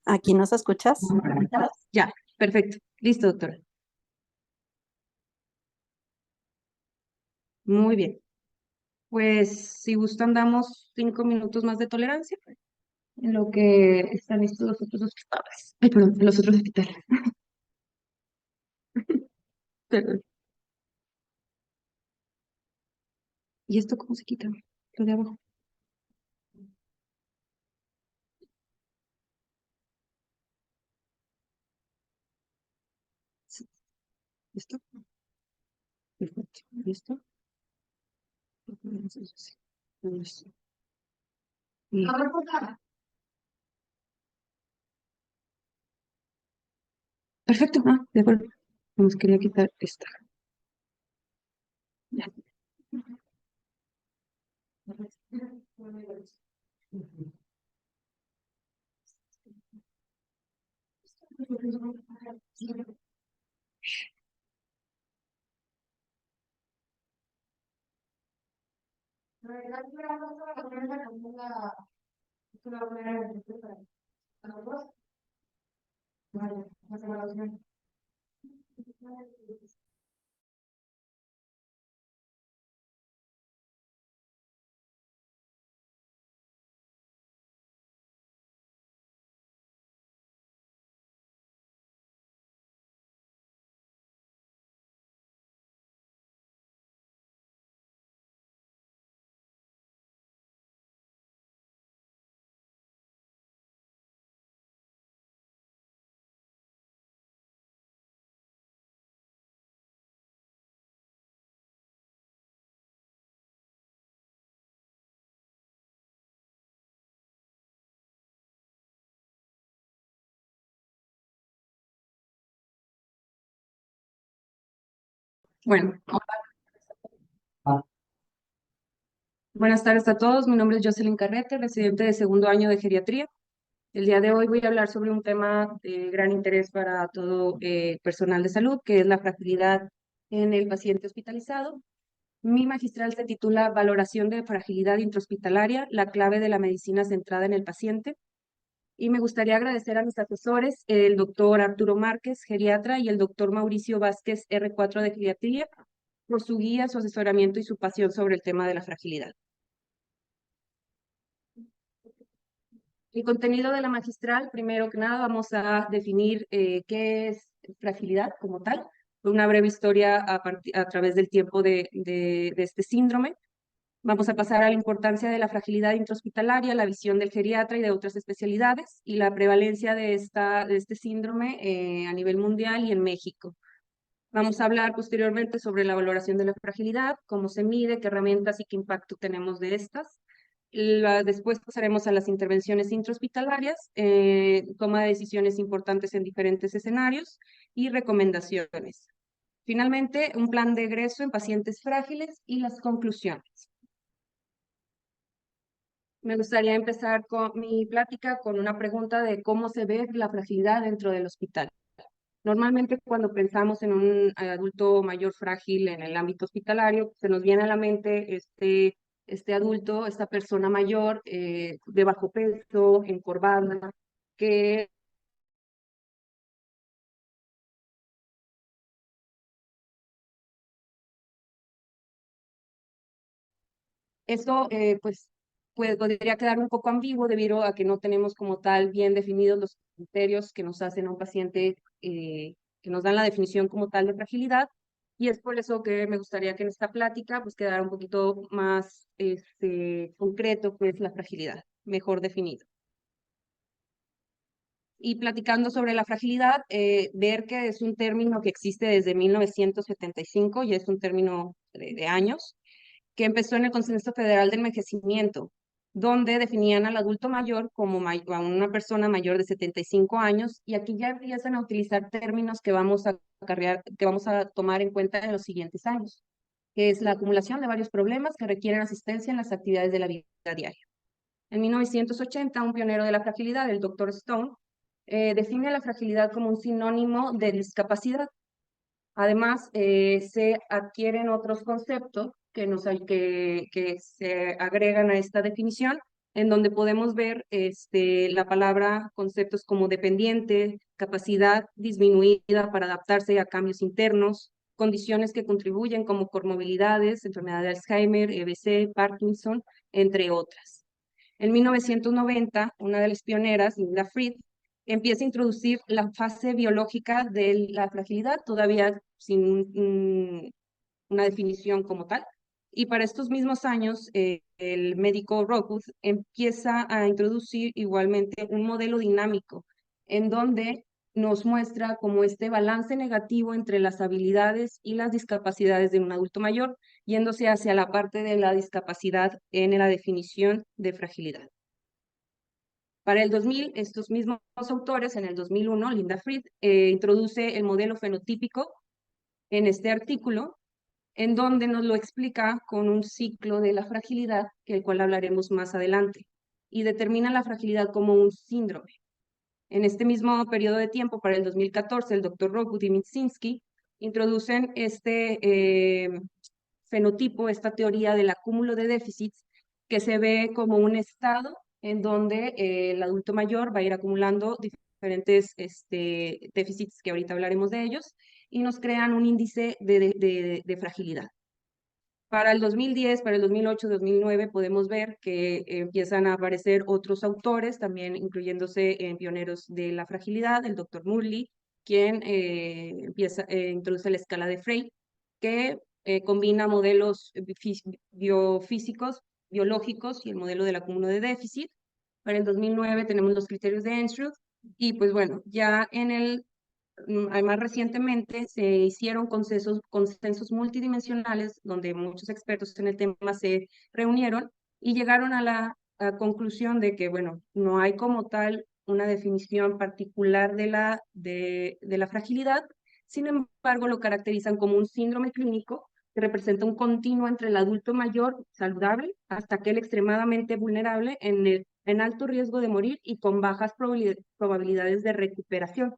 ¿Aquí nos escuchas? Ya, perfecto. Listo, doctora. Muy bien. Pues si gustan, damos 5 minutos más de tolerancia en lo que están listos los otros hospitales. Ay, perdón, en los otros hospitales. Perdón. ¿Y esto cómo se quita? Lo de abajo. Sí. ¿Listo? Perfecto. ¿Listo? Listo. Y- Perfecto. Ah, de acuerdo. Nos quería quitar esta. Ya. Bueno, buenas tardes a todos. Mi nombre es Jocelyn Carrete, residente de segundo año de geriatría. El día de hoy voy a hablar sobre un tema de gran interés para todo personal de salud, que es la fragilidad en el paciente hospitalizado. Mi magistral se titula Valoración de fragilidad intrahospitalaria, la clave de la medicina centrada en el paciente. Y me gustaría agradecer a mis asesores, el doctor Arturo Márquez, geriatra, y el doctor Mauricio Vázquez, R4 de geriatría, por su guía, su asesoramiento y su pasión sobre el tema de la fragilidad. El contenido de la magistral, primero que nada, vamos a definir qué es fragilidad como tal, una breve historia a través del tiempo de este síndrome. Vamos a pasar a la importancia de la fragilidad intrahospitalaria, la visión del geriatra y de otras especialidades, y la prevalencia de este síndrome a nivel mundial y en México. Vamos a hablar posteriormente sobre la valoración de la fragilidad, cómo se mide, qué herramientas y qué impacto tenemos de estas. Después pasaremos a las intervenciones intrahospitalarias, toma de decisiones importantes en diferentes escenarios y recomendaciones. Finalmente, un plan de egreso en pacientes frágiles y las conclusiones. Me gustaría empezar con mi plática con una pregunta de cómo se ve la fragilidad dentro del hospital. Normalmente cuando pensamos en un adulto mayor frágil en el ámbito hospitalario, se nos viene a la mente este adulto, esta persona mayor de bajo peso, encorvada, que esto podría quedar un poco ambiguo debido a que no tenemos como tal bien definidos los criterios que nos hacen a un paciente, que nos dan la definición como tal de fragilidad. Y es por eso que me gustaría que en esta plática pues quedara un poquito más concreto qué es la fragilidad, mejor definido. Y platicando sobre la fragilidad, ver que es un término que existe desde 1975, y es un término de años, que empezó en el Consenso Federal de Envejecimiento, donde definían al adulto mayor como a una persona mayor de 75 años, y aquí ya empiezan a utilizar términos que vamos a que vamos a tomar en cuenta en los siguientes años, que es la acumulación de varios problemas que requieren asistencia en las actividades de la vida diaria. En 1980, un pionero de la fragilidad, el doctor Stone, define la fragilidad como un sinónimo de discapacidad. Además, se adquieren otros conceptos que se agregan a esta definición, en donde podemos ver la palabra, conceptos como dependiente, capacidad disminuida para adaptarse a cambios internos, condiciones que contribuyen como comorbilidades, enfermedad de Alzheimer, EBC, Parkinson, entre otras. En 1990, una de las pioneras, Linda Fried, empieza a introducir la fase biológica de la fragilidad, todavía sin una definición como tal. Y para estos mismos años, el médico Rockwood empieza a introducir igualmente un modelo dinámico en donde nos muestra como este balance negativo entre las habilidades y las discapacidades de un adulto mayor, yéndose hacia la parte de la discapacidad en la definición de fragilidad. Para el 2000, estos mismos autores, en el 2001, Linda Fried, introduce el modelo fenotípico en este artículo, en donde nos lo explica con un ciclo de la fragilidad, que el cual hablaremos más adelante, y determina la fragilidad como un síndrome. En este mismo periodo de tiempo, para el 2014, el doctor Rockwood y Mitsinski introducen este fenotipo, esta teoría del acúmulo de déficits, que se ve como un estado en donde el adulto mayor va a ir acumulando diferentes déficits, que ahorita hablaremos de ellos, y nos crean un índice de fragilidad. Para el 2010, para el 2008, 2009 podemos ver que empiezan a aparecer otros autores, también incluyéndose en pioneros de la fragilidad, el doctor Murley, quien introduce la escala de Frey, que combina modelos biofísicos, biológicos y el modelo del acúmulo de déficit. Para el 2009 tenemos los criterios de Enstruth, y pues bueno, ya en el más recientemente se hicieron consensos multidimensionales donde muchos expertos en el tema se reunieron y llegaron a la conclusión de que, bueno, no hay como tal una definición particular de la fragilidad. Sin embargo, lo caracterizan como un síndrome clínico que representa un continuo entre el adulto mayor saludable hasta aquel extremadamente vulnerable en alto riesgo de morir y con bajas probabilidades de recuperación,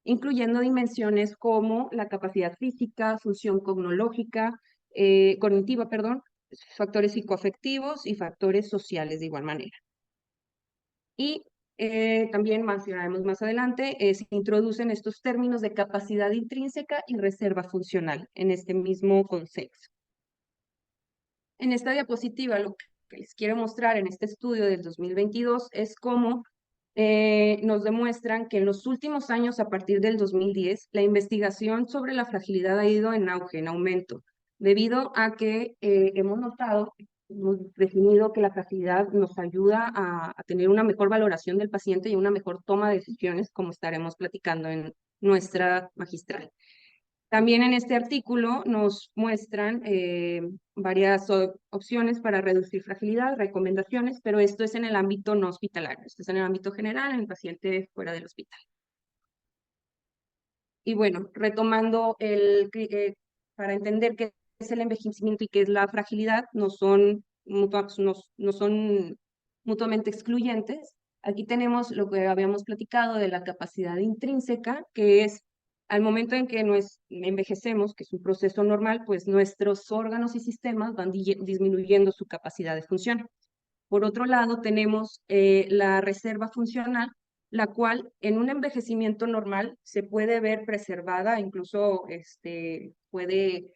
incluyendo dimensiones como la capacidad física, función cognitiva, perdón, factores psicoafectivos y factores sociales de igual manera. Y también mencionaremos más adelante, se introducen estos términos de capacidad intrínseca y reserva funcional en este mismo concepto. En esta diapositiva, lo que les quiero mostrar en este estudio del 2022 es cómo nos demuestran que en los últimos años, a partir del 2010, la investigación sobre la fragilidad ha ido en auge, en aumento, debido a que hemos definido que la fragilidad nos ayuda a tener una mejor valoración del paciente y una mejor toma de decisiones, como estaremos platicando en nuestra magistral. También en este artículo nos muestran varias opciones para reducir fragilidad, recomendaciones, pero esto es en el ámbito no hospitalario, esto es en el ámbito general, en el paciente fuera del hospital. Y bueno, retomando para entender qué es el envejecimiento y qué es la fragilidad, no son mutuamente excluyentes. Aquí tenemos lo que habíamos platicado de la capacidad intrínseca, que es al momento en que envejecemos, que es un proceso normal, pues nuestros órganos y sistemas van disminuyendo su capacidad de función. Por otro lado, tenemos la reserva funcional, la cual en un envejecimiento normal se puede ver preservada, incluso puede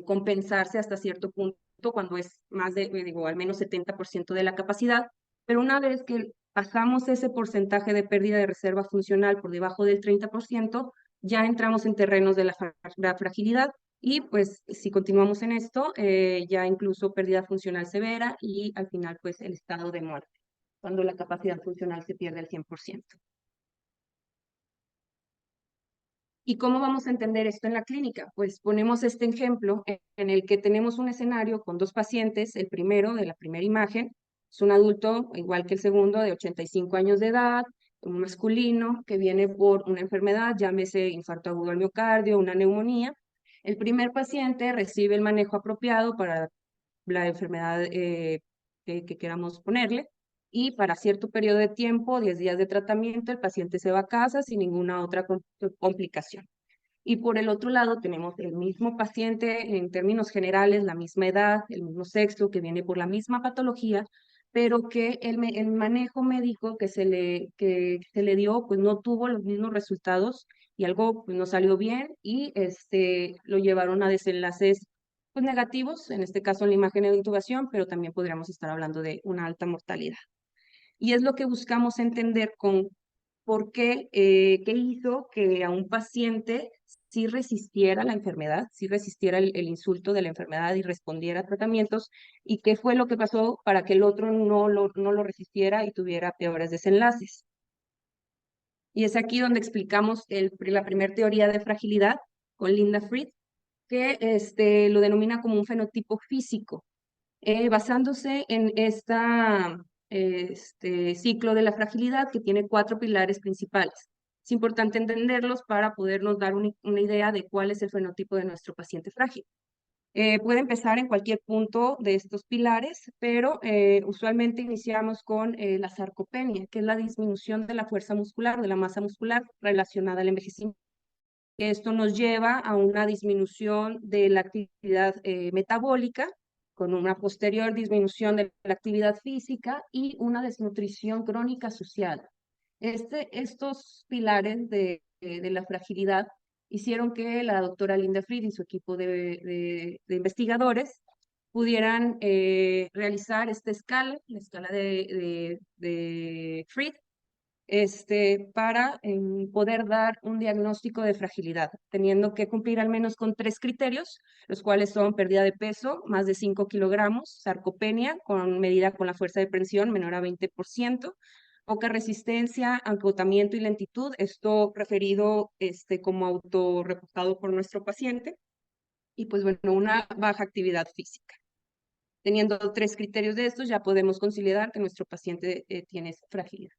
compensarse hasta cierto punto cuando es más de, digo, al menos 70% de la capacidad, pero una vez que pasamos ese porcentaje de pérdida de reserva funcional por debajo del 30%, ya entramos en terrenos de la fragilidad. Y pues si continuamos en esto, ya incluso pérdida funcional severa y al final pues el estado de muerte, cuando la capacidad funcional se pierde al 100%. ¿Y cómo vamos a entender esto en la clínica? Pues ponemos este ejemplo en el que tenemos un escenario con dos pacientes. El primero, de la primera imagen, es un adulto, igual que el segundo, de 85 años de edad, un masculino que viene por una enfermedad, llámese infarto agudo al miocardio, una neumonía. El primer paciente recibe el manejo apropiado para la enfermedad que queramos ponerle, y para cierto periodo de tiempo, 10 días de tratamiento, el paciente se va a casa sin ninguna otra complicación. Y por el otro lado tenemos el mismo paciente en términos generales, la misma edad, el mismo sexo, que viene por la misma patología, pero que el manejo médico que se le dio, pues no tuvo los mismos resultados y algo pues, no salió bien y lo llevaron a desenlaces pues, negativos, en este caso en la imagen de intubación, pero también podríamos estar hablando de una alta mortalidad. Y es lo que buscamos entender con por qué, qué hizo que a un paciente sí resistiera la enfermedad, sí resistiera el insulto de la enfermedad y respondiera a tratamientos, y qué fue lo que pasó para que el otro no lo resistiera y tuviera peores desenlaces. Y es aquí donde explicamos la primera teoría de fragilidad con Linda Fried, que lo denomina como un fenotipo físico basándose en este ciclo de la fragilidad que tiene 4 pilares principales. Es importante entenderlos para podernos dar una idea de cuál es el fenotipo de nuestro paciente frágil. Puede empezar en cualquier punto de estos pilares, pero usualmente iniciamos con la sarcopenia, que es la disminución de la fuerza muscular, de la masa muscular relacionada al envejecimiento. Esto nos lleva a una disminución de la actividad metabólica, con una posterior disminución de la actividad física y una desnutrición crónica asociada. Estos pilares de la fragilidad hicieron que la doctora Linda Fried y su equipo de investigadores pudieran realizar esta escala, la escala de Fried, para poder dar un diagnóstico de fragilidad, teniendo que cumplir al menos con 3 criterios, los cuales son pérdida de peso, más de 5 kilogramos, sarcopenia, con medida con la fuerza de presión menor a 20%, poca resistencia, agotamiento y lentitud, esto referido como autorreportado por nuestro paciente, y pues bueno, una baja actividad física. Teniendo 3 criterios de estos, ya podemos considerar que nuestro paciente tiene fragilidad.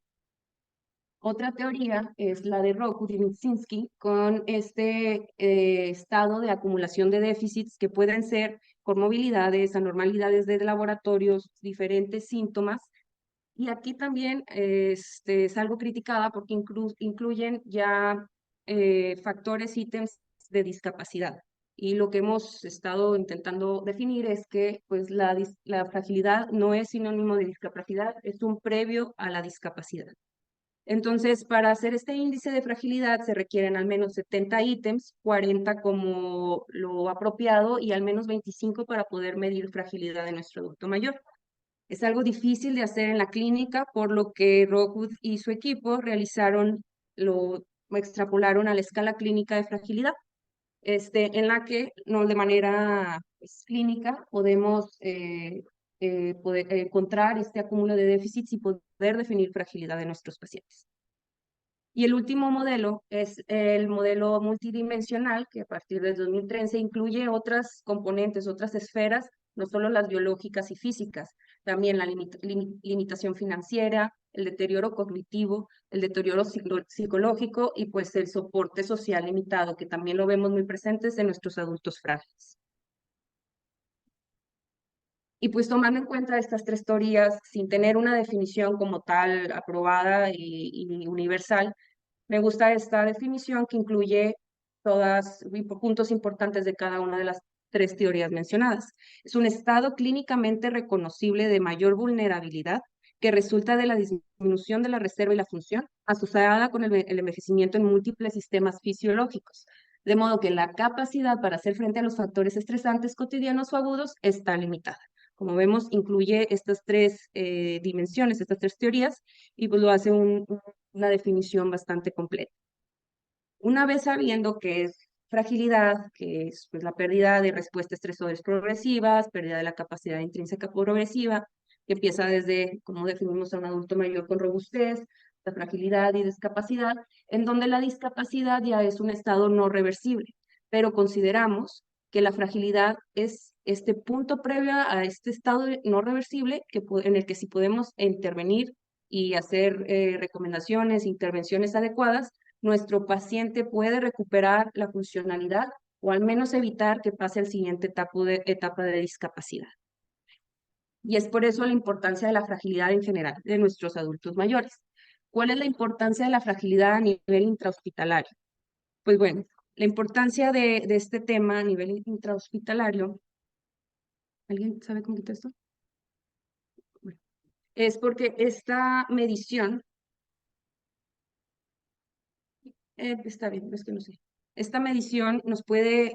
Otra teoría es la de Rockwood y Mitsinski con estado de acumulación de déficits que pueden ser comorbilidades, anormalidades de laboratorios, diferentes síntomas. Y aquí también es algo criticada porque incluyen ya factores, ítems de discapacidad. Y lo que hemos estado intentando definir es que pues, la fragilidad no es sinónimo de discapacidad, es un previo a la discapacidad. Entonces, para hacer este índice de fragilidad se requieren al menos 70 ítems, 40 como lo apropiado y al menos 25 para poder medir fragilidad de nuestro adulto mayor. Es algo difícil de hacer en la clínica, por lo que Rockwood y su equipo lo extrapolaron a la escala clínica de fragilidad, en la que no de manera pues, clínica podemos poder encontrar este acúmulo de déficits y poder definir fragilidad de nuestros pacientes. Y el último modelo es el modelo multidimensional, que a partir del 2013 incluye otras componentes, otras esferas, no solo las biológicas y físicas, también la limitación financiera, el deterioro cognitivo, el deterioro psicológico y pues el soporte social limitado, que también lo vemos muy presentes en nuestros adultos frágiles. Y pues tomando en cuenta estas 3 teorías, sin tener una definición como tal aprobada y universal, me gusta esta definición que incluye todos puntos importantes de cada una de las 3 teorías mencionadas. Es un estado clínicamente reconocible de mayor vulnerabilidad que resulta de la disminución de la reserva y la función asociada con el envejecimiento en múltiples sistemas fisiológicos, de modo que la capacidad para hacer frente a los factores estresantes cotidianos o agudos está limitada. Como vemos, incluye estas 3 dimensiones, estas 3 teorías, y pues lo hace una definición bastante completa. Una vez sabiendo que es fragilidad, que es pues, la pérdida de respuesta a estresores progresivas, pérdida de la capacidad intrínseca progresiva, que empieza desde, como definimos a un adulto mayor con robustez, la fragilidad y discapacidad, en donde la discapacidad ya es un estado no reversible, pero consideramos que la fragilidad es este punto previo a este estado no reversible en el que sí podemos intervenir y hacer recomendaciones, intervenciones adecuadas, nuestro paciente puede recuperar la funcionalidad o al menos evitar que pase al siguiente etapa de discapacidad. Y es por eso la importancia de la fragilidad en general de nuestros adultos mayores. ¿Cuál es la importancia de la fragilidad a nivel intrahospitalario? Pues bueno, la importancia de este tema a nivel intrahospitalario, ¿alguien sabe cómo quitar esto? Bueno. Es porque esta medición, está bien, es que no sé. Esta medición nos puede,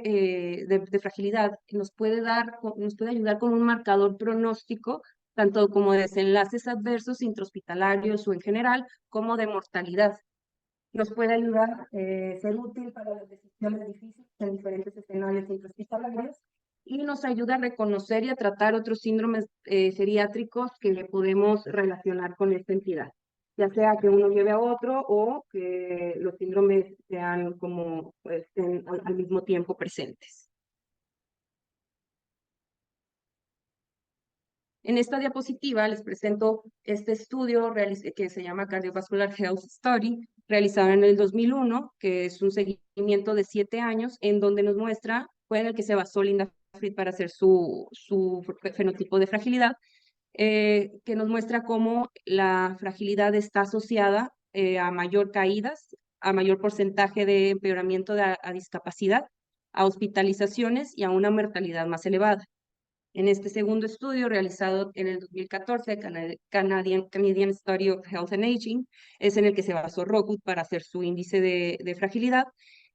de fragilidad, nos puede dar, nos puede ayudar con un marcador pronóstico, tanto como de desenlaces adversos intrahospitalarios o en general, como de mortalidad. Nos puede ayudar, ser útil para las decisiones difíciles en diferentes escenarios intrahospitalarios y nos ayuda a reconocer y a tratar otros síndromes geriátricos que le podemos relacionar con esta entidad, ya sea que uno lleve a otro o que los síndromes sean como estén al mismo tiempo presentes. En esta diapositiva les presento este estudio que se llama Cardiovascular Health Study, realizado en el 2001, que es un seguimiento de 7 años, en donde nos muestra, fue en el que se basó Linda Fried para hacer su fenotipo de fragilidad, que nos muestra cómo la fragilidad está asociada a mayor caídas, a mayor porcentaje de empeoramiento a discapacidad, a hospitalizaciones y a una mortalidad más elevada. En este segundo estudio, realizado en el 2014, Canadian Study of Health and Aging, es en el que se basó Rockwood para hacer su índice de fragilidad.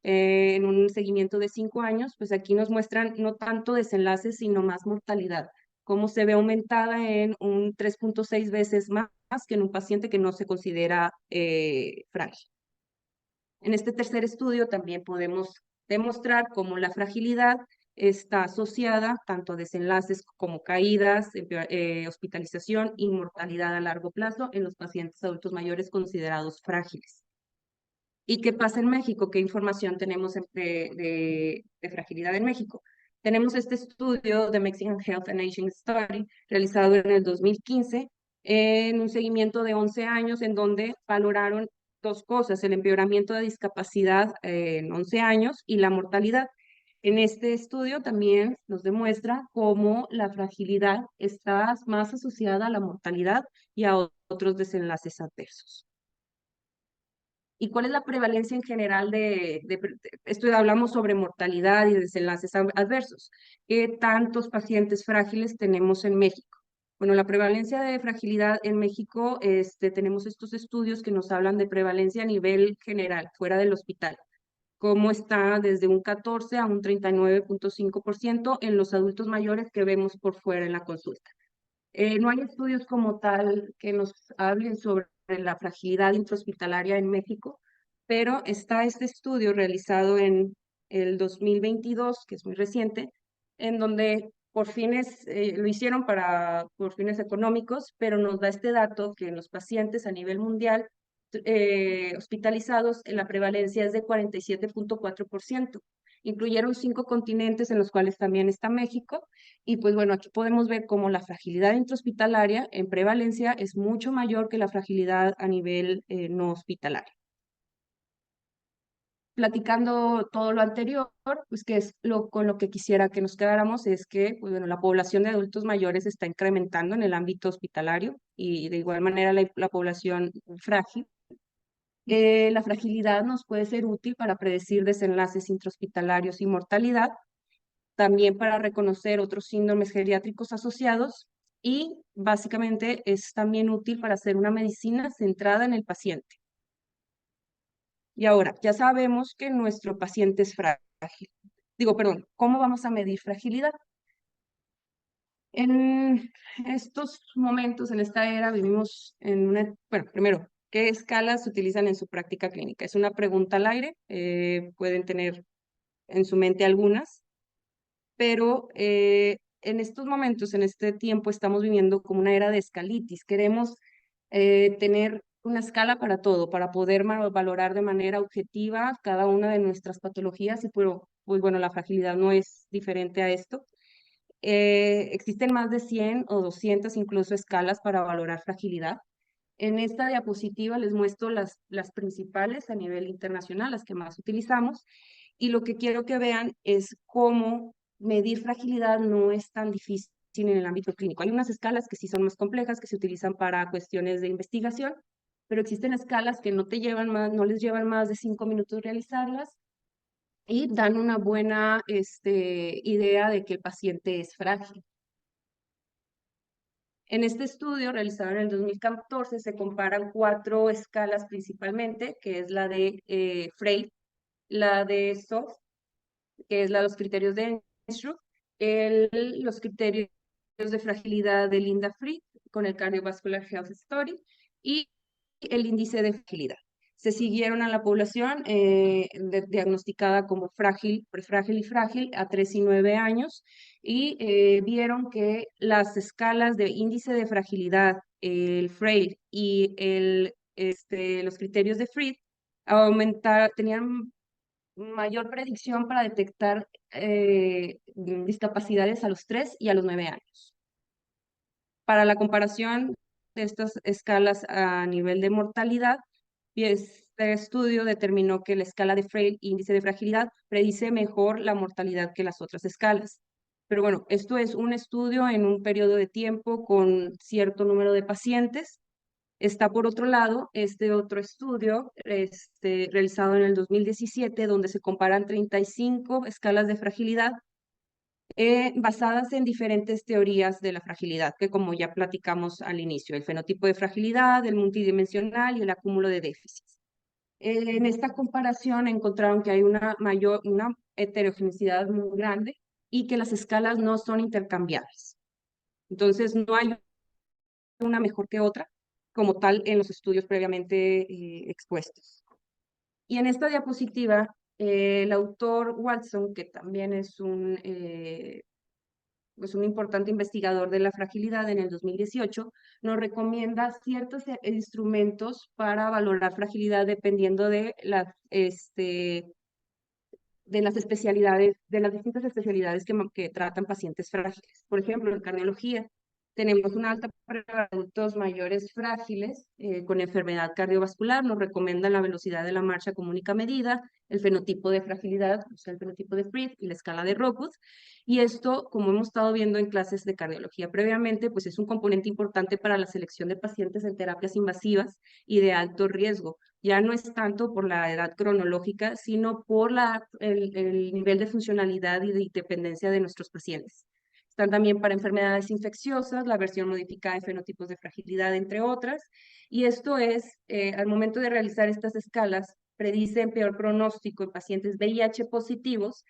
En un seguimiento de 5 años, pues aquí nos muestran no tanto desenlaces, sino más mortalidad, cómo se ve aumentada en un 3.6 veces más que en un paciente que no se considera frágil. En este tercer estudio también podemos demostrar cómo la fragilidad está asociada tanto a desenlaces como caídas, hospitalización y mortalidad a largo plazo en los pacientes adultos mayores considerados frágiles. ¿Y qué pasa en México? ¿Qué información tenemos de fragilidad en México? Tenemos este estudio de Mexican Health and Aging Study, realizado en el 2015, en un seguimiento de 11 años, en donde valoraron dos cosas: el empeoramiento de discapacidad en 11 años y la mortalidad. En este estudio también nos demuestra cómo la fragilidad está más asociada a la mortalidad y a otros desenlaces adversos. ¿Y cuál es la prevalencia en general esto? Hablamos sobre mortalidad y desenlaces adversos. ¿Qué tantos pacientes frágiles tenemos en México? Bueno, la prevalencia de fragilidad en México, tenemos estos estudios que nos hablan de prevalencia a nivel general, fuera del hospital, cómo está desde un 14 a un 39.5% en los adultos mayores que vemos por fuera en la consulta. No hay estudios como tal que nos hablen sobre la fragilidad intrahospitalaria en México, pero está este estudio realizado en el 2022, que es muy reciente, en donde por fines, lo hicieron por fines económicos, pero nos da este dato que en los pacientes a nivel mundial hospitalizados, la prevalencia es de 47.4%. Incluyeron 5 continentes en los cuales también está México, y pues bueno, aquí podemos ver cómo la fragilidad intrahospitalaria en prevalencia es mucho mayor que la fragilidad a nivel no hospitalario. Platicando todo lo anterior, pues que es con lo que quisiera que nos quedáramos, es que pues, bueno, la población de adultos mayores está incrementando en el ámbito hospitalario y de igual manera la población frágil. La fragilidad nos puede ser útil para predecir desenlaces intrahospitalarios y mortalidad, también para reconocer otros síndromes geriátricos asociados, y básicamente es también útil para hacer una medicina centrada en el paciente. Y ahora, ya sabemos que nuestro paciente es frágil. Digo, perdón, ¿cómo vamos a medir fragilidad? En estos momentos, en esta era, vivimos en una, bueno, primero, ¿qué escalas se utilizan en su práctica clínica? Es una pregunta al aire, pueden tener en su mente algunas, pero en estos momentos, en este tiempo, estamos viviendo como una era de escalitis. Queremos tener una escala para todo, para poder valorar de manera objetiva cada una de nuestras patologías, y pues bueno, la fragilidad no es diferente a esto. Existen más de 100 o 200 incluso escalas para valorar fragilidad. En esta diapositiva les muestro las principales a nivel internacional, las que más utilizamos, y lo que quiero que vean es cómo medir fragilidad no es tan difícil en el ámbito clínico. Hay unas escalas que sí son más complejas, que se utilizan para cuestiones de investigación, pero existen escalas que no no les llevan más de 5 minutos realizarlas y dan una buena idea de que el paciente es frágil. En este estudio realizado en el 2014 se comparan 4 escalas principalmente, que es la de Frey, la de SOF, que es la de los criterios de Enstrup, los criterios de fragilidad de Linda Fried con el Cardiovascular Health Story y el índice de fragilidad. Se siguieron a la población diagnosticada como frágil, prefrágil y frágil a 3 y 9 años y vieron que las escalas de índice de fragilidad, el Frail y los criterios de Fried tenían mayor predicción para detectar discapacidades a los 3 y a los 9 años. Para la comparación de estas escalas a nivel de mortalidad, este estudio determinó que la escala de Frail, índice de fragilidad, predice mejor la mortalidad que las otras escalas. Pero bueno, esto es un estudio en un periodo de tiempo con cierto número de pacientes. Está por otro lado este otro estudio realizado en el 2017, donde se comparan 35 escalas de fragilidad basadas en diferentes teorías de la fragilidad, que como ya platicamos al inicio, el fenotipo de fragilidad, el multidimensional y el acúmulo de déficits. En esta comparación encontraron que hay una heterogeneidad muy grande y que las escalas no son intercambiables. Entonces, no hay una mejor que otra, como tal en los estudios previamente expuestos. Y en esta diapositiva, el autor Watson, que también es pues un importante investigador de la fragilidad en el 2018, nos recomienda ciertos instrumentos para valorar fragilidad dependiendo de las especialidades, de las distintas especialidades que tratan pacientes frágiles. Por ejemplo, en cardiología tenemos una alta prueba de adultos mayores frágiles con enfermedad cardiovascular. Nos recomiendan la velocidad de la marcha como única medida, el fenotipo de fragilidad, o sea, el fenotipo de Fried y la escala de Rockwood. Y esto, como hemos estado viendo en clases de cardiología previamente, pues es un componente importante para la selección de pacientes en terapias invasivas y de alto riesgo. Ya no es tanto por la edad cronológica, sino por el nivel de funcionalidad y de dependencia de nuestros pacientes. Están también para enfermedades infecciosas, la versión modificada de fenotipos de fragilidad, entre otras. Y esto es, al momento de realizar estas escalas, predicen peor pronóstico en pacientes VIH positivos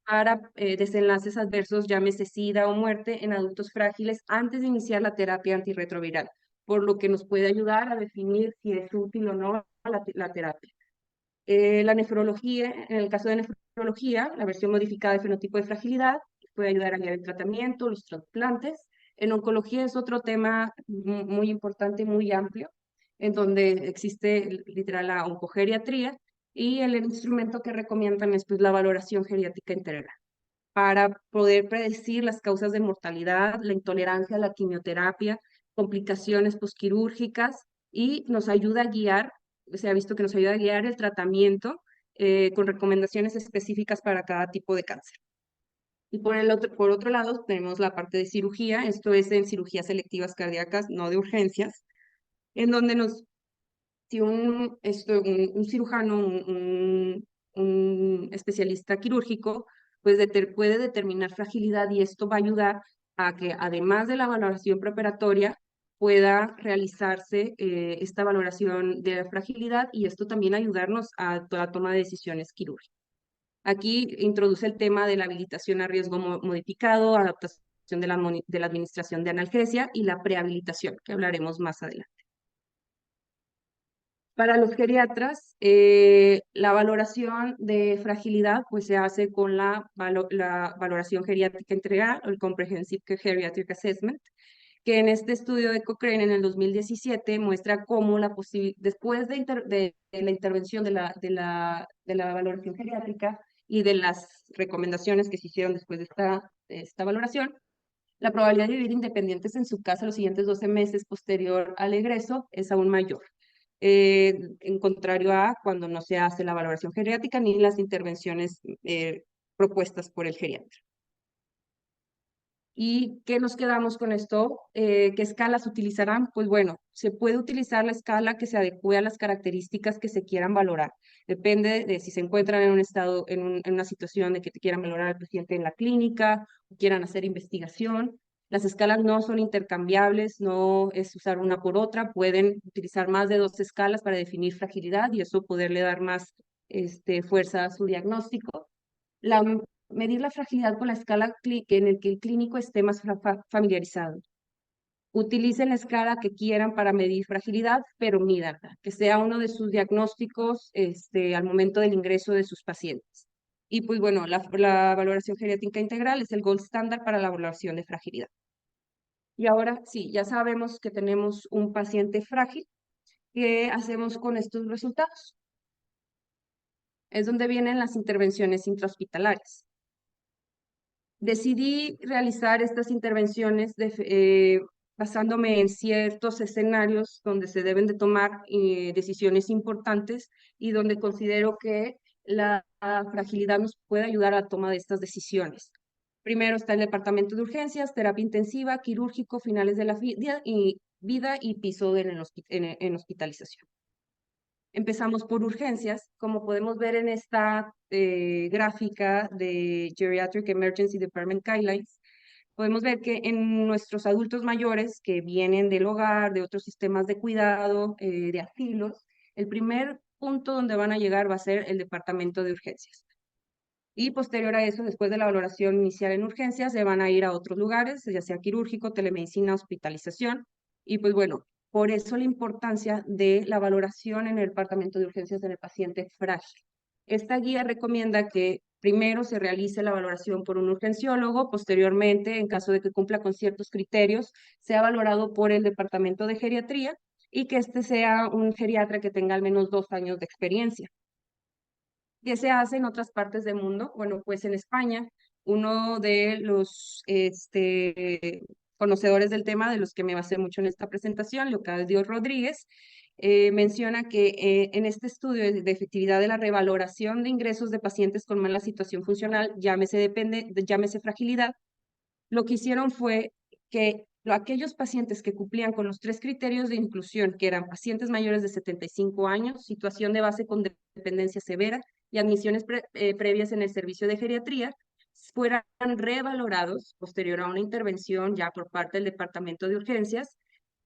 para desenlaces adversos, llámese SIDA o muerte en adultos frágiles antes de iniciar la terapia antirretroviral, por lo que nos puede ayudar a definir si es útil o no la terapia. La nefrología, en el caso de nefrología, la versión modificada de fenotipo de fragilidad puede ayudar a guiar el tratamiento, los trasplantes. En oncología es otro tema muy importante, muy amplio, en donde existe literal la oncogeriatría y el instrumento que recomiendan es pues, la valoración geriátrica integral para poder predecir las causas de mortalidad, la intolerancia a la quimioterapia, complicaciones posquirúrgicas y nos ayuda a guiar, se ha visto que nos ayuda a guiar el tratamiento con recomendaciones específicas para cada tipo de cáncer. Y por otro lado, tenemos la parte de cirugía, esto es en cirugías selectivas cardíacas, no de urgencias, en donde si un cirujano, un especialista quirúrgico, pues puede determinar fragilidad y esto va a ayudar a que además de la valoración preoperatoria pueda realizarse esta valoración de la fragilidad y esto también ayudarnos a toda toma de decisiones quirúrgicas. Aquí introduce el tema de la habilitación a riesgo modificado, adaptación de la administración de analgesia y la prehabilitación, que hablaremos más adelante. Para los geriatras, la valoración de fragilidad pues, se hace con la valoración geriátrica integral o el Comprehensive Geriatric Assessment, que en este estudio de Cochrane en el 2017 muestra cómo después de la intervención de la valoración geriátrica y de las recomendaciones que se hicieron después de esta valoración, la probabilidad de vivir independientes en su casa los siguientes 12 meses posterior al egreso es aún mayor. En contrario a cuando no se hace la valoración geriátrica ni las intervenciones propuestas por el geriatra. ¿Y qué nos quedamos con esto? ¿Qué escalas utilizarán? Pues bueno, se puede utilizar la escala que se adecue a las características que se quieran valorar. Depende de si se encuentran en un estado, en una situación de que te quieran valorar al paciente en la clínica, o quieran hacer investigación. Las escalas no son intercambiables, no es usar una por otra, pueden utilizar más de 2 escalas para definir fragilidad y eso poderle dar más fuerza a su diagnóstico. Medir la fragilidad con la escala en el que el clínico esté más familiarizado. Utilicen la escala que quieran para medir fragilidad, pero mídanla, que sea uno de sus diagnósticos al momento del ingreso de sus pacientes. Y pues bueno, la valoración geriátrica integral es el gold standard para la valoración de fragilidad. Y ahora sí, ya sabemos que tenemos un paciente frágil. ¿Qué hacemos con estos resultados? Es donde vienen las intervenciones intrahospitalarias. Decidí realizar estas intervenciones basándome en ciertos escenarios donde se deben de tomar decisiones importantes y donde considero que la fragilidad nos puede ayudar a la toma de estas decisiones. Primero está el departamento de urgencias, terapia intensiva, quirúrgico, finales de la vida y piso en hospitalización. Empezamos por urgencias, como podemos ver en esta gráfica de Geriatric Emergency Department Guidelines. Podemos ver que en nuestros adultos mayores que vienen del hogar, de otros sistemas de cuidado, de asilos, el primer punto donde van a llegar va a ser el departamento de urgencias. Y posterior a eso, después de la valoración inicial en urgencias, se van a ir a otros lugares, ya sea quirúrgico, telemedicina, hospitalización. Y pues bueno, por eso la importancia de la valoración en el departamento de urgencias en el paciente frágil. Esta guía recomienda que primero se realice la valoración por un urgenciólogo, posteriormente, en caso de que cumpla con ciertos criterios, sea valorado por el departamento de geriatría y que este sea un geriatra que tenga al menos 2 años de experiencia. ¿Qué se hace en otras partes del mundo? Bueno, pues en España, uno de los conocedores del tema, de los que me basé mucho en esta presentación, Leocadio Rodríguez, menciona que en este estudio de efectividad de la revaloración de ingresos de pacientes con mala situación funcional, llámese fragilidad, lo que hicieron fue que aquellos pacientes que cumplían con los 3 criterios de inclusión, que eran pacientes mayores de 75 años, situación de base con dependencia severa y admisiones previas en el servicio de geriatría, fueran revalorados posterior a una intervención ya por parte del departamento de urgencias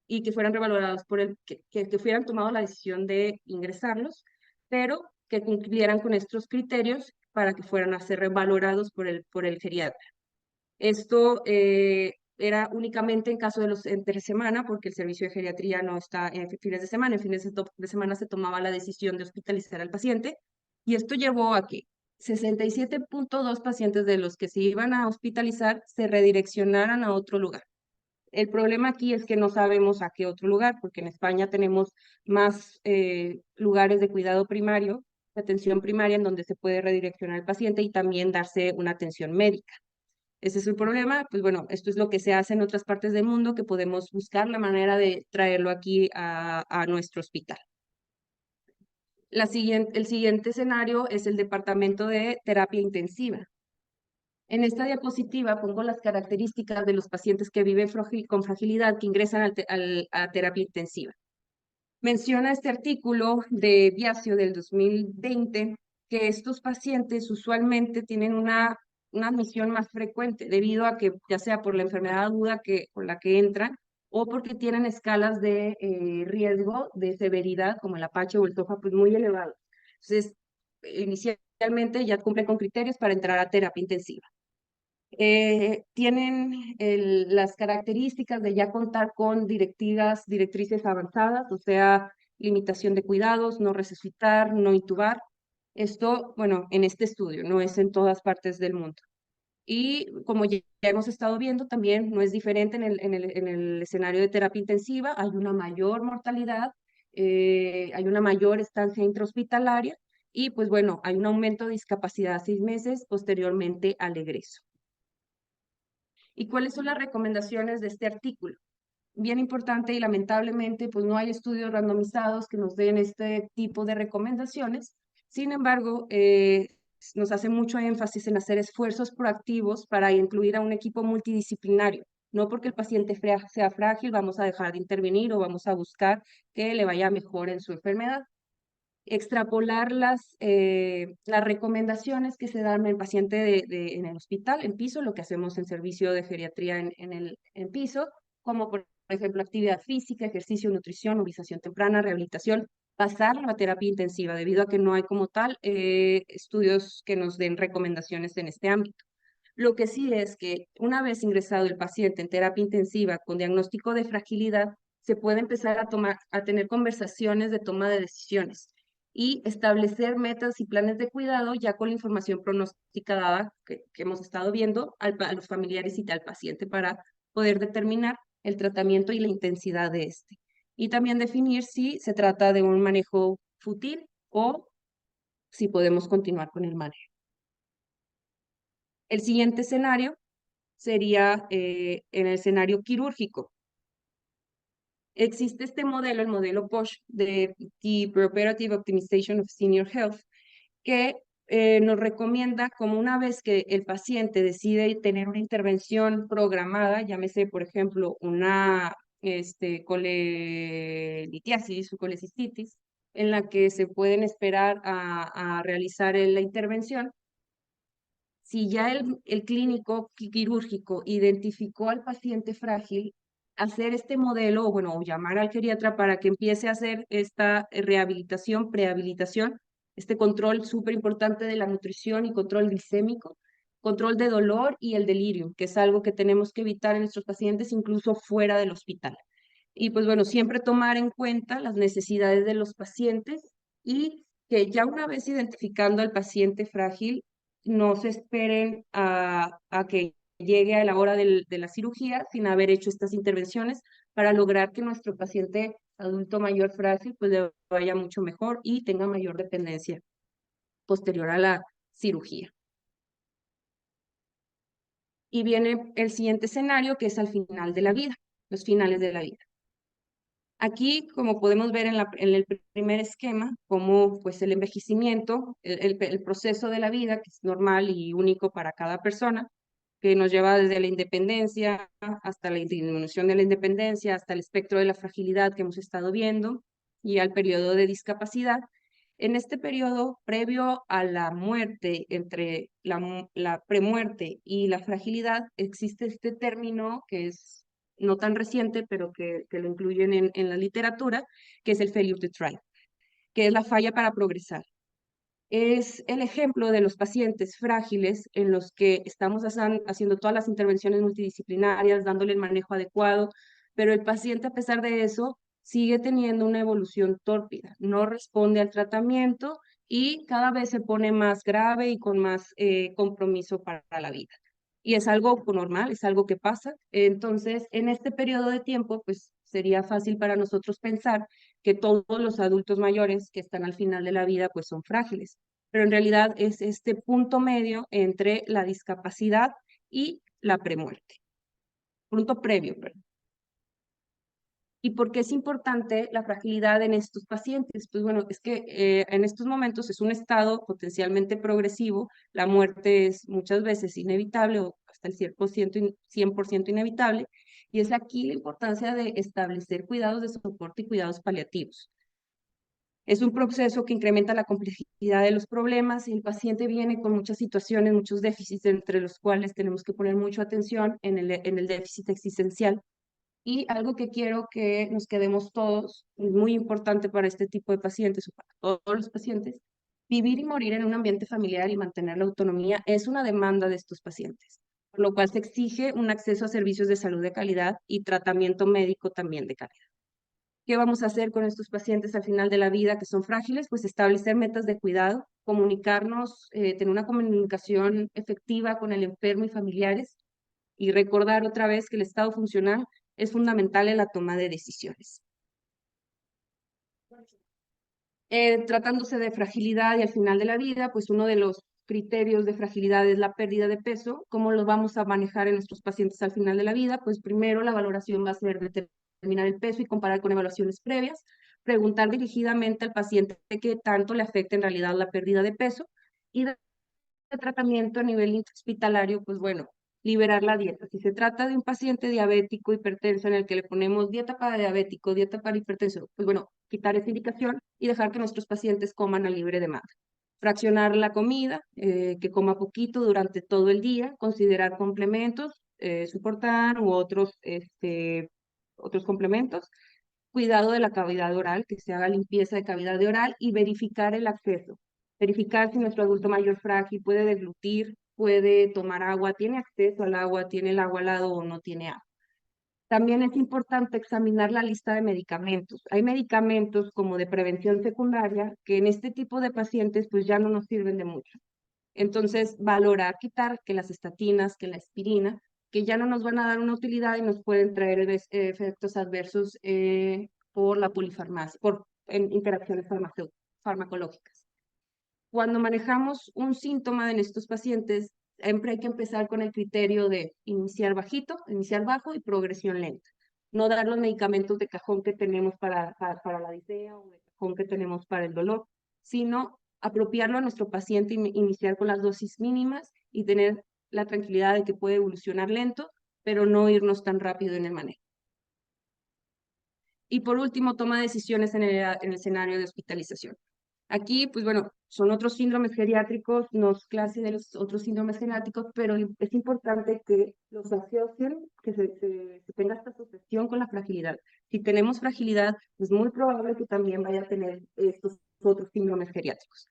y que fueran revalorados que hubieran tomado la decisión de ingresarlos, pero que cumplieran con estos criterios para que fueran a ser revalorados por el geriatra. Esto era únicamente en caso de los entre semana, porque el servicio de geriatría no está en fines de semana. En fines de semana se tomaba la decisión de hospitalizar al paciente y esto llevó a que 67.2 pacientes de los que se iban a hospitalizar se redireccionaran a otro lugar. El problema aquí es que no sabemos a qué otro lugar, porque en España tenemos más lugares de cuidado primario, de atención primaria, en donde se puede redireccionar al paciente y también darse una atención médica. Ese es el problema. Pues bueno, esto es lo que se hace en otras partes del mundo, que podemos buscar la manera de traerlo aquí a nuestro hospital. El siguiente escenario es el departamento de terapia intensiva. En esta diapositiva pongo las características de los pacientes que viven con fragilidad que ingresan a terapia intensiva. Menciona este artículo de Biasio del 2020 que estos pacientes usualmente tienen una admisión más frecuente debido a que ya sea por la enfermedad aguda con la que entran o porque tienen escalas de riesgo de severidad como el Apache o el TOFA pues muy elevados. Entonces, inicialmente ya cumplen con criterios para entrar a terapia intensiva. Tienen las características de ya contar con directrices avanzadas, o sea, limitación de cuidados, no resucitar, no intubar. Esto, bueno, en este estudio, no es en todas partes del mundo. Y como ya hemos estado viendo, también no es diferente en el escenario de terapia intensiva, hay una mayor mortalidad, hay una mayor estancia intrahospitalaria y pues bueno, hay un aumento de discapacidad a 6 meses posteriormente al egreso. ¿Y cuáles son las recomendaciones de este artículo? Bien importante y lamentablemente, pues no hay estudios randomizados que nos den este tipo de recomendaciones. Sin embargo, nos hace mucho énfasis en hacer esfuerzos proactivos para incluir a un equipo multidisciplinario. No porque el paciente sea frágil, vamos a dejar de intervenir o vamos a buscar que le vaya mejor en su enfermedad. extrapolar las recomendaciones que se dan en el paciente en el hospital, en piso, lo que hacemos en servicio de geriatría en piso, como por ejemplo actividad física, ejercicio, nutrición, movilización temprana, rehabilitación, pasarlo a terapia intensiva, debido a que no hay como tal estudios que nos den recomendaciones en este ámbito. Lo que sí es que una vez ingresado el paciente en terapia intensiva con diagnóstico de fragilidad, se puede empezar a tener conversaciones de toma de decisiones y establecer metas y planes de cuidado ya con la información pronóstica dada que hemos estado viendo a los familiares y al paciente para poder determinar el tratamiento y la intensidad de este. Y también definir si se trata de un manejo fútil o si podemos continuar con el manejo. El siguiente escenario sería en el escenario quirúrgico. Existe este modelo, el modelo POSH, de The Preoperative Optimization of Senior Health, que nos recomienda como una vez que el paciente decide tener una intervención programada, llámese, por ejemplo, una colelitiasis o colecistitis, en la que se pueden esperar a realizar la intervención. Si ya el clínico quirúrgico identificó al paciente frágil, hacer este modelo, o bueno, o llamar al geriatra para que empiece a hacer esta rehabilitación, prehabilitación, este control súper importante de la nutrición y control glicémico, control de dolor y el delirio, que es algo que tenemos que evitar en nuestros pacientes incluso fuera del hospital. Y pues bueno, siempre tomar en cuenta las necesidades de los pacientes y que ya una vez identificando al paciente frágil, no se esperen a que llegue a la hora de la cirugía sin haber hecho estas intervenciones para lograr que nuestro paciente adulto mayor frágil pues le vaya mucho mejor y tenga mayor dependencia posterior a la cirugía. Y viene el siguiente escenario, que es al final de la vida, los finales de la vida. Aquí, como podemos ver en el primer esquema, como pues el envejecimiento, el proceso de la vida, que es normal y único para cada persona, que nos lleva desde la independencia hasta la disminución de la independencia, hasta el espectro de la fragilidad que hemos estado viendo, y al periodo de discapacidad. En este periodo, previo a la muerte, entre la premuerte y la fragilidad, existe este término que es no tan reciente, pero que lo incluyen en la literatura, que es el failure to try, que es la falla para progresar. Es el ejemplo de los pacientes frágiles en los que estamos haciendo todas las intervenciones multidisciplinarias, dándole el manejo adecuado, pero el paciente, a pesar de eso, sigue teniendo una evolución tórpida, no responde al tratamiento y cada vez se pone más grave y con más compromiso para la vida. Y es algo normal, es algo que pasa. Entonces, en este periodo de tiempo, pues sería fácil para nosotros pensar que todos los adultos mayores que están al final de la vida, pues son frágiles. Pero en realidad es este punto medio entre la discapacidad y la premuerte. Punto previo, perdón. ¿Y por qué es importante la fragilidad en estos pacientes? Pues bueno, es que en estos momentos es un estado potencialmente progresivo, la muerte es muchas veces inevitable o hasta el 100% inevitable, y es aquí la importancia de establecer cuidados de soporte y cuidados paliativos. Es un proceso que incrementa la complejidad de los problemas y el paciente viene con muchas situaciones, muchos déficits, entre los cuales tenemos que poner mucha atención en el déficit existencial. Y algo que quiero que nos quedemos todos, es muy importante para este tipo de pacientes o para todos los pacientes, vivir y morir en un ambiente familiar y mantener la autonomía es una demanda de estos pacientes, por lo cual se exige un acceso a servicios de salud de calidad y tratamiento médico también de calidad. ¿Qué vamos a hacer con estos pacientes al final de la vida que son frágiles? Pues establecer metas de cuidado, comunicarnos, tener una comunicación efectiva con el enfermo y familiares, y recordar otra vez que el estado funcional es fundamental en la toma de decisiones. Tratándose de fragilidad y al final de la vida, pues uno de los criterios de fragilidad es la pérdida de peso. ¿Cómo lo vamos a manejar en nuestros pacientes al final de la vida? Pues primero la valoración va a ser determinar el peso y comparar con evaluaciones previas, preguntar dirigidamente al paciente qué tanto le afecta en realidad la pérdida de peso, y de tratamiento a nivel intrahospitalario, pues bueno, liberar la dieta. Si se trata de un paciente diabético, hipertenso, en el que le ponemos dieta para diabético, dieta para hipertenso, pues bueno, quitar esa indicación y dejar que nuestros pacientes coman a libre demanda. Fraccionar la comida, que coma poquito durante todo el día, considerar complementos, Suportán u otros complementos. Cuidado de la cavidad oral, que se haga limpieza de cavidad oral y verificar el acceso. Verificar si nuestro adulto mayor frágil puede deglutir, puede tomar agua, tiene acceso al agua, tiene el agua al lado o no tiene agua. También es importante examinar la lista de medicamentos. Hay medicamentos como de prevención secundaria que en este tipo de pacientes pues ya no nos sirven de mucho. Entonces, valorar quitar que las estatinas, que la aspirina, que ya no nos van a dar una utilidad y nos pueden traer efectos adversos por la polifarmacia, por interacciones farmacológicas. Cuando manejamos un síntoma en estos pacientes, siempre hay que empezar con el criterio de iniciar bajito, iniciar bajo y progresión lenta. No dar los medicamentos de cajón que tenemos para la disnea o de cajón que tenemos para el dolor, sino apropiarlo a nuestro paciente y iniciar con las dosis mínimas y tener la tranquilidad de que puede evolucionar lento, pero no irnos tan rápido en el manejo. Y por último, toma decisiones en el escenario de hospitalización. Aquí, pues bueno, son otros síndromes geriátricos, no es clase de los otros síndromes geriátricos, pero es importante que los asocien, que se tenga esta asociación con la fragilidad. Si tenemos fragilidad, es muy probable que también vaya a tener estos otros síndromes geriátricos.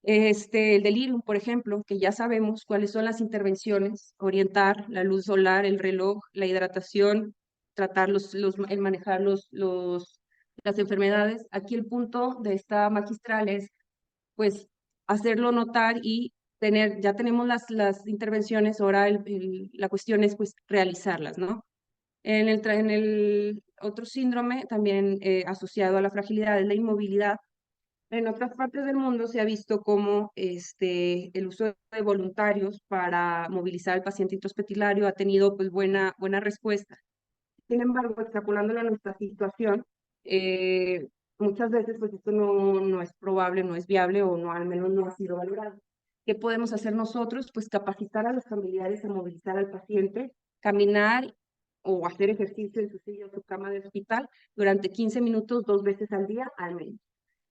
El delirium, por ejemplo, que ya sabemos cuáles son las intervenciones, orientar la luz solar, el reloj, la hidratación, tratar el manejar las enfermedades. Aquí el punto de esta magistral es, pues, hacerlo notar y ya tenemos las intervenciones, ahora la cuestión es, pues, realizarlas, ¿no? En el otro síndrome, también asociado a la fragilidad, es la inmovilidad. En otras partes del mundo se ha visto como el uso de voluntarios para movilizar al paciente intrahospitalario ha tenido pues buena respuesta. Sin embargo, extrapolándolo a nuestra situación, muchas veces pues esto no es probable, no es viable o no, al menos no ha sido valorado. ¿Qué podemos hacer nosotros? Pues capacitar a los familiares a movilizar al paciente, caminar o hacer ejercicio en su silla o su cama de hospital durante 15 minutos 2 veces al día al menos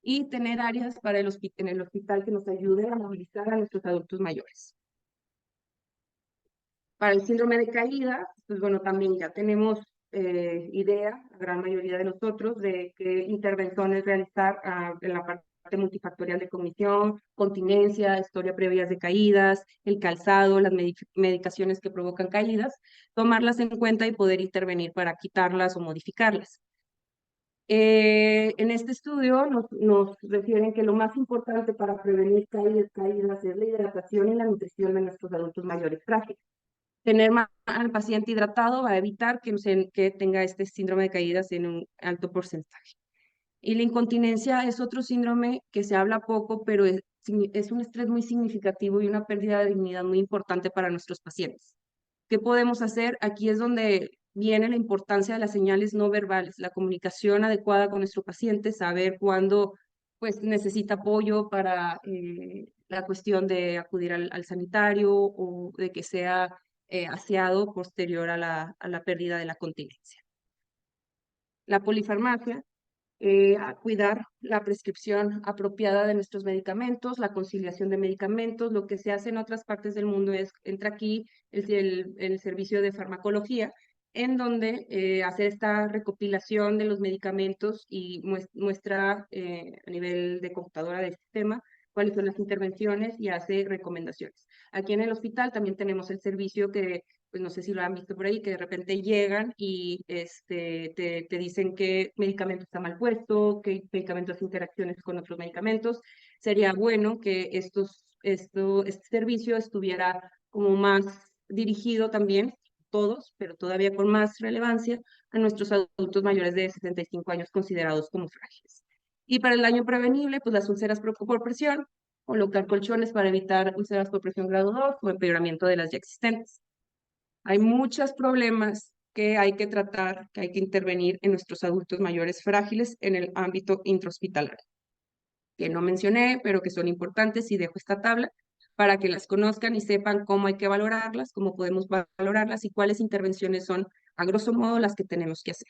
y tener áreas para en el hospital que nos ayuden a movilizar a nuestros adultos mayores. Para el síndrome de caída, pues bueno, también ya tenemos idea, la gran mayoría de nosotros, de qué intervenciones realizar en la parte multifactorial de cognición, continencia, historia previa de caídas, el calzado, las medicaciones que provocan caídas, tomarlas en cuenta y poder intervenir para quitarlas o modificarlas. En este estudio nos refieren que lo más importante para prevenir caídas es la hidratación y la nutrición de nuestros adultos mayores frágiles. Tener al paciente hidratado va a evitar que tenga este síndrome de caídas en un alto porcentaje. Y la incontinencia es otro síndrome que se habla poco, pero es un estrés muy significativo y una pérdida de dignidad muy importante para nuestros pacientes. ¿Qué podemos hacer? Aquí es donde viene la importancia de las señales no verbales, la comunicación adecuada con nuestro paciente, saber cuándo pues, necesita apoyo para la cuestión de acudir al sanitario o de que sea aseado posterior a la pérdida de la continencia. La polifarmacia, a cuidar la prescripción apropiada de nuestros medicamentos, la conciliación de medicamentos. Lo que se hace en otras partes del mundo entra aquí el servicio de farmacología, en donde hace esta recopilación de los medicamentos y muestra a nivel de computadora del sistema cuáles son las intervenciones y hace recomendaciones. Aquí en el hospital también tenemos el servicio que pues no sé si lo han visto por ahí, que de repente llegan y te dicen qué medicamento está mal puesto, qué medicamento hace interacciones con otros medicamentos. Sería bueno que este servicio estuviera como más dirigido también, todos, pero todavía con más relevancia, a nuestros adultos mayores de 65 años considerados como frágiles. Y para el daño prevenible, pues las úlceras por presión, colocar colchones para evitar úlceras por presión grado 2 o empeoramiento de las ya existentes. Hay muchos problemas que hay que tratar, que hay que intervenir en nuestros adultos mayores frágiles en el ámbito intrahospitalario, que no mencioné, pero que son importantes y dejo esta tabla para que las conozcan y sepan cómo hay que valorarlas, cómo podemos valorarlas y cuáles intervenciones son, a grosso modo, las que tenemos que hacer.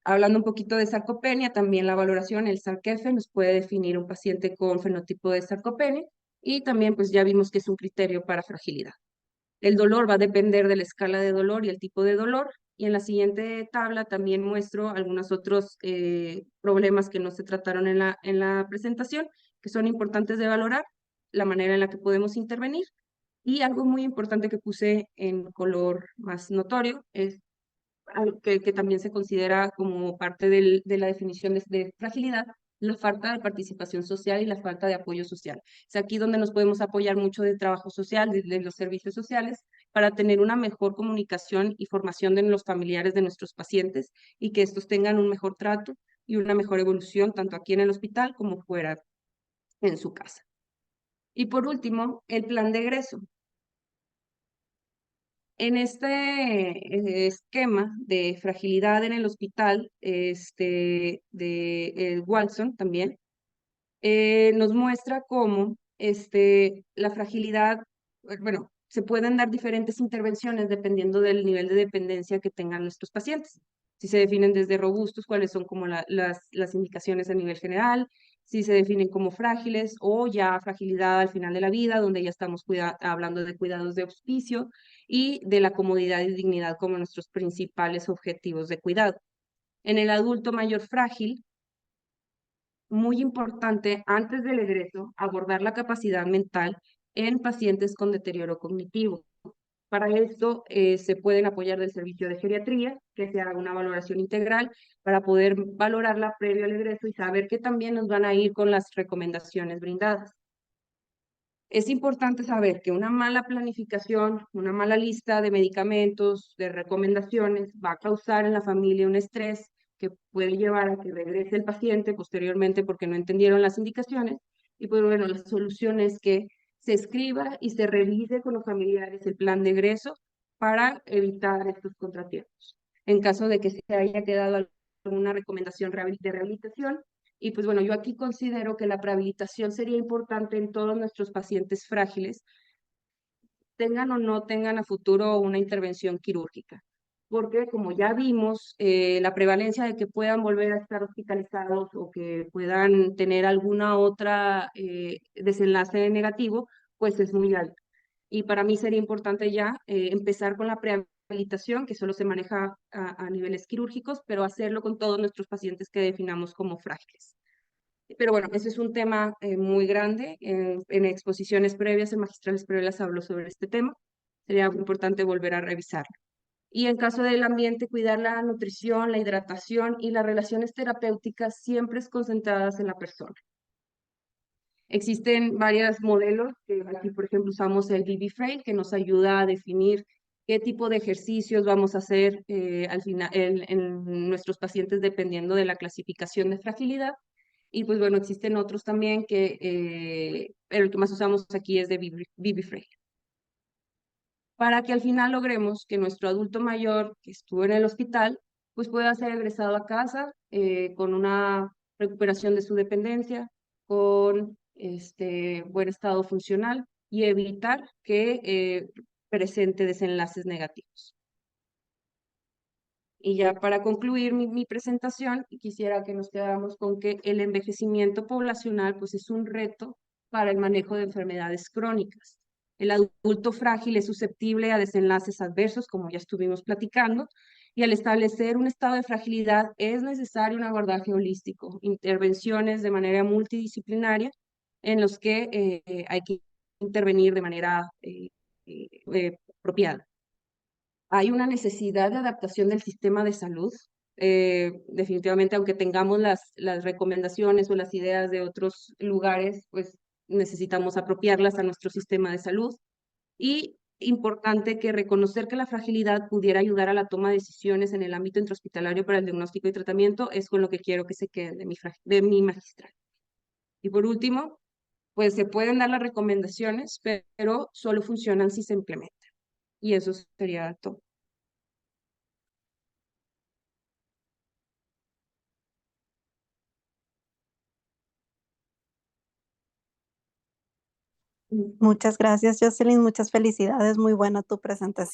Hablando un poquito de sarcopenia, también la valoración, el SARC-F nos puede definir un paciente con fenotipo de sarcopenia y también pues ya vimos que es un criterio para fragilidad. El dolor va a depender de la escala de dolor y el tipo de dolor. Y en la siguiente tabla también muestro algunos otros problemas que no se trataron en la presentación, que son importantes de valorar, la manera en la que podemos intervenir. Y algo muy importante que puse en color más notorio es algo que también se considera como parte de la definición de fragilidad, la falta de participación social y la falta de apoyo social. Es aquí donde nos podemos apoyar mucho del trabajo social, de los servicios sociales, para tener una mejor comunicación y formación de los familiares de nuestros pacientes y que estos tengan un mejor trato y una mejor evolución tanto aquí en el hospital como fuera en su casa. Y por último, el plan de egreso. En este esquema de fragilidad en el hospital de Walson también, nos muestra cómo la fragilidad, bueno, se pueden dar diferentes intervenciones dependiendo del nivel de dependencia que tengan nuestros pacientes. Si se definen desde robustos, cuáles son como las indicaciones a nivel general, si se definen como frágiles o ya fragilidad al final de la vida, donde ya estamos hablando de cuidados de hospicio y de la comodidad y dignidad como nuestros principales objetivos de cuidado. En el adulto mayor frágil, muy importante antes del egreso abordar la capacidad mental en pacientes con deterioro cognitivo. Para esto se pueden apoyar del servicio de geriatría, que se haga una valoración integral para poder valorarla previo al egreso y saber que también nos van a ir con las recomendaciones brindadas. Es importante saber que una mala planificación, una mala lista de medicamentos, de recomendaciones, va a causar en la familia un estrés que puede llevar a que regrese el paciente posteriormente porque no entendieron las indicaciones. Y pues bueno, la solución es que se escriba y se revise con los familiares el plan de egreso para evitar estos contratiempos. En caso de que se haya quedado alguna recomendación de rehabilitación, y pues bueno, yo aquí considero que la prehabilitación sería importante en todos nuestros pacientes frágiles, tengan o no tengan a futuro una intervención quirúrgica. Porque como ya vimos, la prevalencia de que puedan volver a estar hospitalizados o que puedan tener alguna otra desenlace negativo, pues es muy alta. Y para mí sería importante ya empezar con la prehabilitación, que solo se maneja a niveles quirúrgicos, pero hacerlo con todos nuestros pacientes que definamos como frágiles. Pero bueno, ese es un tema muy grande. En exposiciones previas, en magistrales previas hablo sobre este tema. Sería importante volver a revisarlo. Y en caso del ambiente, cuidar la nutrición, la hidratación y las relaciones terapéuticas siempre es concentradas en la persona. Existen varios modelos, que aquí por ejemplo usamos el BB Frame, que nos ayuda a definir qué tipo de ejercicios vamos a hacer al final en nuestros pacientes dependiendo de la clasificación de fragilidad. Y pues bueno, existen otros también pero el que más usamos aquí es de BB Frame. Para que al final logremos que nuestro adulto mayor que estuvo en el hospital, pues pueda ser egresado a casa con una recuperación de su dependencia, con buen estado funcional y evitar que presente desenlaces negativos. Y ya para concluir mi presentación, quisiera que nos quedáramos con que el envejecimiento poblacional pues es un reto para el manejo de enfermedades crónicas. El adulto frágil es susceptible a desenlaces adversos, como ya estuvimos platicando, y al establecer un estado de fragilidad es necesario un abordaje holístico, intervenciones de manera multidisciplinaria en los que hay que intervenir de manera apropiada. Hay una necesidad de adaptación del sistema de salud. Definitivamente, aunque tengamos las recomendaciones o las ideas de otros lugares, pues necesitamos apropiarlas a nuestro sistema de salud. Y importante que reconocer que la fragilidad pudiera ayudar a la toma de decisiones en el ámbito intrahospitalario para el diagnóstico y tratamiento es con lo que quiero que se queden de mi magistral. Y por último, pues se pueden dar las recomendaciones, pero solo funcionan si se implementan. Y eso sería todo. Muchas gracias, Jocelyn. Muchas felicidades. Muy buena tu presentación.